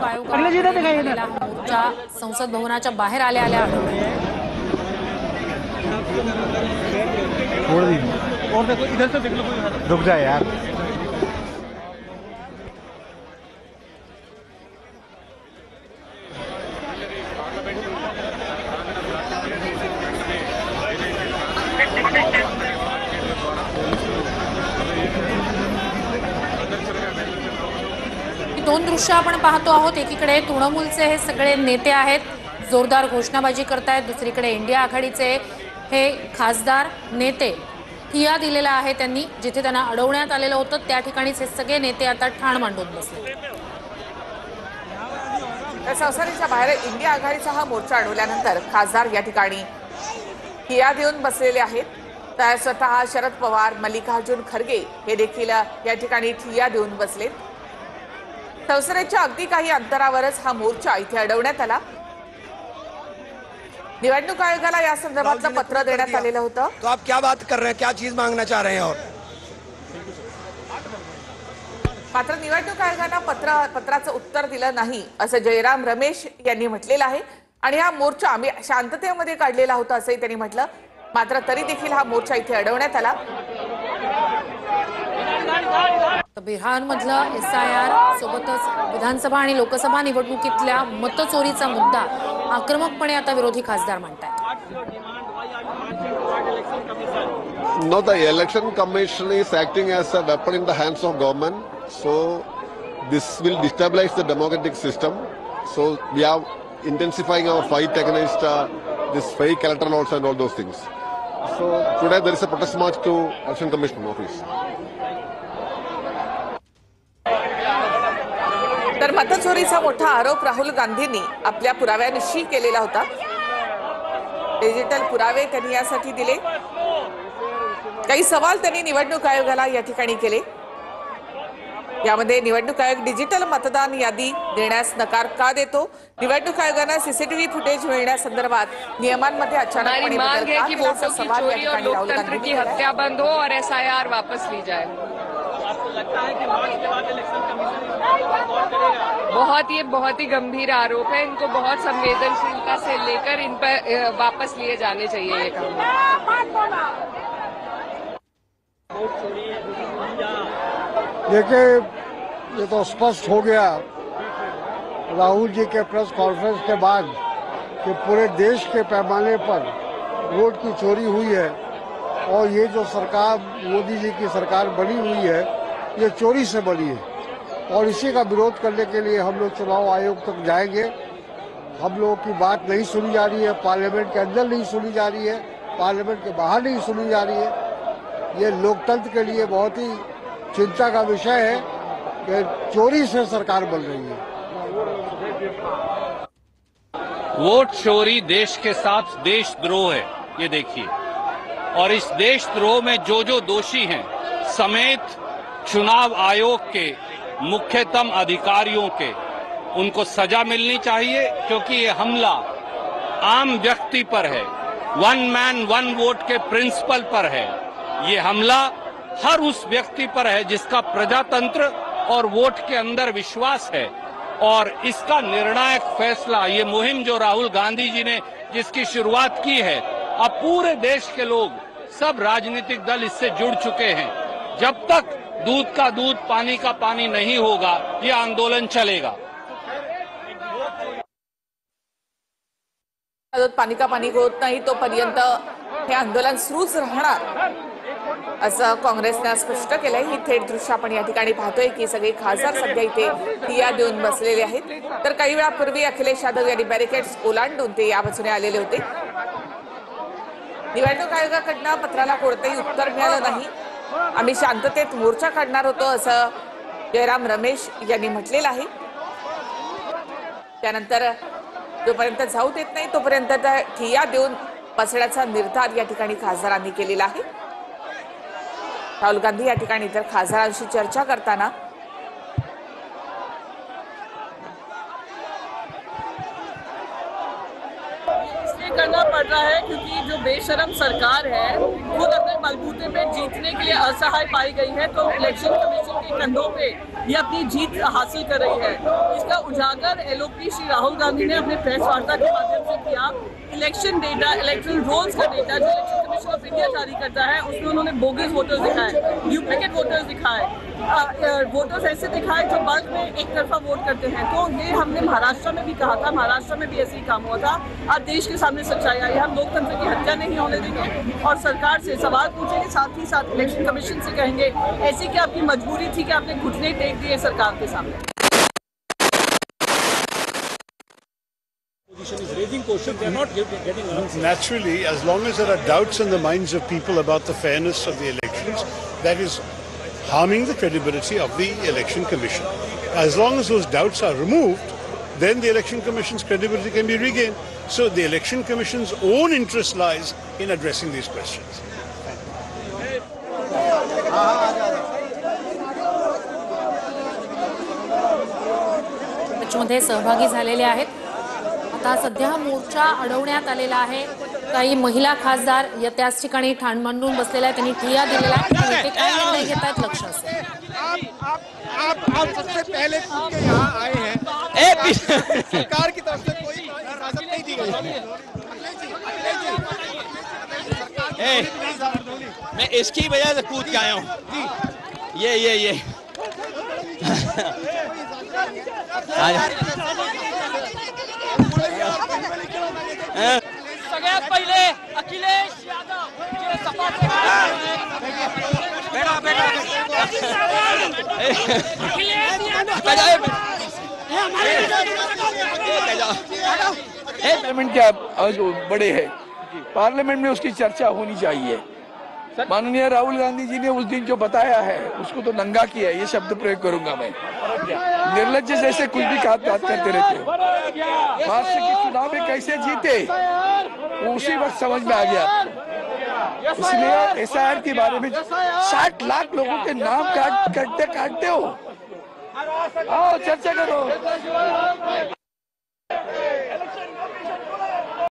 निवडणूक आयोगाकडे निघालेला हा मोर्चा संसद भवनाच्या बाहेर आल्या और देखो इधर से देख लो, रुक जा यार। दोन दृश्य आपण पाहतो आहोत। एकीकडे तृणमूलचे हे सगळे नेते आहेत, जोरदार घोषणाबाजी करतायत। दुसरीकडे इंडिया आघाडीचे हे खासदार नेते ठिय्या दिलेला आहे त्यांनी, जिथे त्यांना अडवण्यात आलेलं होतं त्या ठिकाणीच हे सगळे नेते आता ठाण मांडून बसले। संसदेच्या बाहेर इंडिया आघाडीचा हा मोर्चा अडवल्यानंतर खासदार या ठिकाणी ठिय्या देऊन बसलेले आहेत। तर स्वतः शरद पवार, मल्लिकार्जुन खरगे हे देखील या ठिकाणी ठिय्या देऊन बसलेत। संसदेच्या अगदी काही अंतरावरच हा मोर्चा इथे अडवण्यात आला। निवडणूक आयोगाला या संदर्भातलं पत्र देण्यात आलेलं होतं। तो आप क्या बात कर रहे हैं, क्या चीज मांगना चाह रहे हैं? और मात्र निवडणूक आयोगानं पत्राचं उत्तर दिलं नाही असं जयराम रमेश यांनी म्हटलेलं आहे। आणि हा मोर्चा आम्ही शांततेमध्ये काढलेला होता असंही त्यांनी म्हटलं। मात्र तरी देखील हा मोर्चा इथे अडवण्यात आला। बिहारमधलं SIR सोबतच विधानसभा आणि लोकसभा निवडणुकीतल्या मतचोरीचा मुद्दा आक्रमकपणे आता विरोधी खासदार मांडतात। No, the election commission is acting as a weapon in the hands of government. So this will destabilize the democratic system. So we are intensifying our fight against this fake electoral votes and all those things. So today there is a protest march to election commission office. तर मतचोरीचा मोठा आरोप राहुल गांधींनी आपल्या पुराव्यांशी केलेला होता। Digital पुरावे त्यांनी यासाठी दिले। काही सवाल त्यांनी निवडणूक आयोगाला या ठिकाणी केले। यामध्ये निवडणूक आयोग डिजिटल मतदान यादी देण्यास नकार का देतो? निवडणूक आयोगाने सीसीटीव्ही फुटेज मिळण्यासंदर्भात नियमांमध्ये अचानकपणे बदल का केला? असा सवाल या ठिकाणी राहुल गांधी की हत्या बंद हो और SIR वापस ली जाए। बहुत ही गंभीर आरोप है। इनको बहुत संवेदनशीलता से लेकर इन पर वापस लिए जाने चाहिए ये काम। देखिए, ये तो स्पष्ट हो गया राहुल जी के प्रेस कॉन्फ्रेंस के बाद कि पूरे देश के पैमाने पर वोट की चोरी हुई है। और ये जो सरकार मोदी जी की सरकार बनी हुई है, ये चोरी से बनी है। और इसी का विरोध करने के लिए हम लोग चुनाव आयोग तक जाएंगे। हम लोगों की बात नहीं सुनी जा रही है, पार्लियामेंट के अंदर नहीं सुनी जा रही है, पार्लियामेंट के बाहर नहीं सुनी जा रही है। ये लोकतंत्र के लिए बहुत ही चिंता का विषय है कि चोरी से सरकार बन रही है। वोट चोरी देश के साथ देशद्रोह है, ये देखिए। और इस देशद्रोह में जो जो दोषी हैं समेत चुनाव आयोग के मुख्यतम अधिकारियों के उनको सजा मिलनी चाहिए, क्योंकि ये हमला आम व्यक्ति पर है, वन मैन वन वोट के प्रिंसिपल पर है। ये हमला हर उस व्यक्ति पर है जिसका प्रजातंत्र और वोट के अंदर विश्वास है। और इसका निर्णायक फैसला, ये मुहिम जो राहुल गांधी जी ने जिसकी शुरुआत की है, अब पूरे देश के लोग, सब राजनीतिक दल इससे जुड़ चुके हैं। जब तक दूध का दूध पानी का पानी नहीं होगा, ये आंदोलन चलेगा। पाणी का पाणी होत नाही तोपर्यंत हे आंदोलन सुरूच राहणार असं काँग्रेसने स्पष्ट केलंय। ही थेट दृश्य आपण या ठिकाणी पाहतोय की सगळे खासदार सध्या इथे ठिय्या देऊन बसलेले आहेत। तर काही वेळापूर्वी अखिलेश यादव यांनी बॅरिकेड्स ओलांडून ते या बाजूने आलेले होते। निवडणूक आयोगाकडनं पत्राला कोणतेही उत्तर मिळालं नाही। आम्ही शांततेत मोर्चा काढणार होतो असं जयराम रमेश यांनी म्हटलेलं आहे। त्यानंतर जोपर्यंत जाऊ देत नाही तोपर्यंत ठिय्या देऊन बसण्याचा निर्धार या ठिकाणी खासदारांनी केलेला आहे। राहुल गांधी या ठिकाणी तर खासदारांशी चर्चा करताना करना पड़ रहा है क्योंकि जो बेशरम सरकार है खुद अपने बलबूते पे जीतने के लिए असहाय पाई गई है। तो इलेक्शन कमीशन के कंधों पे ये अपनी जीत हासिल कर रही है। इसका उजागर एलओपी श्री राहुल गांधी ने अपने प्रेस वार्ता के माध्यम से किया। इलेक्शन डेटा, इलेक्ट्रल रोल्स का डेटा जो इलेक्शन कमीशन ऑफ इंडिया जारी करता है, उसमें उन्होंने बोगस वोटर्स दिखाए, डुप्लीकेट वोटर्स दिखाए, वोटर्स ऐसे दिखाए जो बल्क में एक तरफा वोट करते हैं। तो ये हमने महाराष्ट्र में भी कहा था, महाराष्ट्र में भी ऐसे ही काम हुआ था। आज देश के सामने सच्चाई आई। हम लोकतंत्र की हत्या नहीं होने देंगे और सरकार से सवाल पूछेंगे, साथ ही साथ इलेक्शन कमीशन से कहेंगे ऐसी क्या आपकी मजबूरी थी कि आपने घुटने टेक दिए सरकार के सामने। Naturally, as long as there are doubts in the minds of people about the fairness of the elections, that is harming the credibility of the Election Commission. As long as those doubts are removed, then the Election Commission's credibility can be regained. So the Election Commission's own interest lies in addressing these questions. मध्ये सहभागी झालेले आहेत। आता सध्या मोर्चा अडवण्यात आलेला आहे। काही महिला खासदार या त्याच ठिकाणी ठाण मांडून बसलेल्या आहेत, त्यांनी ठिय्या दिलेला आहे। ते काय निर्णय घेत आहेत लक्ष असेल। आप सबसे पहले खुद के यहाँ आए हैं। सरकार की तरफ से कोई इजाजत नहीं दी गई। मैं इसकी वजह से कूद के आया हूँ। ये सगळ्यात पहिले अखिलेश यादव जे सपाट पार्लियामेंट के आज बड़े हैं, पार्लियामेंट में उसकी चर्चा होनी चाहिए। माननीय राहुल गांधी जी ने उस दिन जो बताया है उसको तो नंगा किया है, ये शब्द प्रयोग करूंगा मैं। निर्लज्ज जैसे कुछ भी बात करते रहते हो। महाराष्ट्र के चुनाव में कैसे जीते वो उसी वक्त समझ में आ गया। इसलिए एसआईआर के बारे में 60 लाख लोगों के नाम काटते हो, आओ चर्चा करो।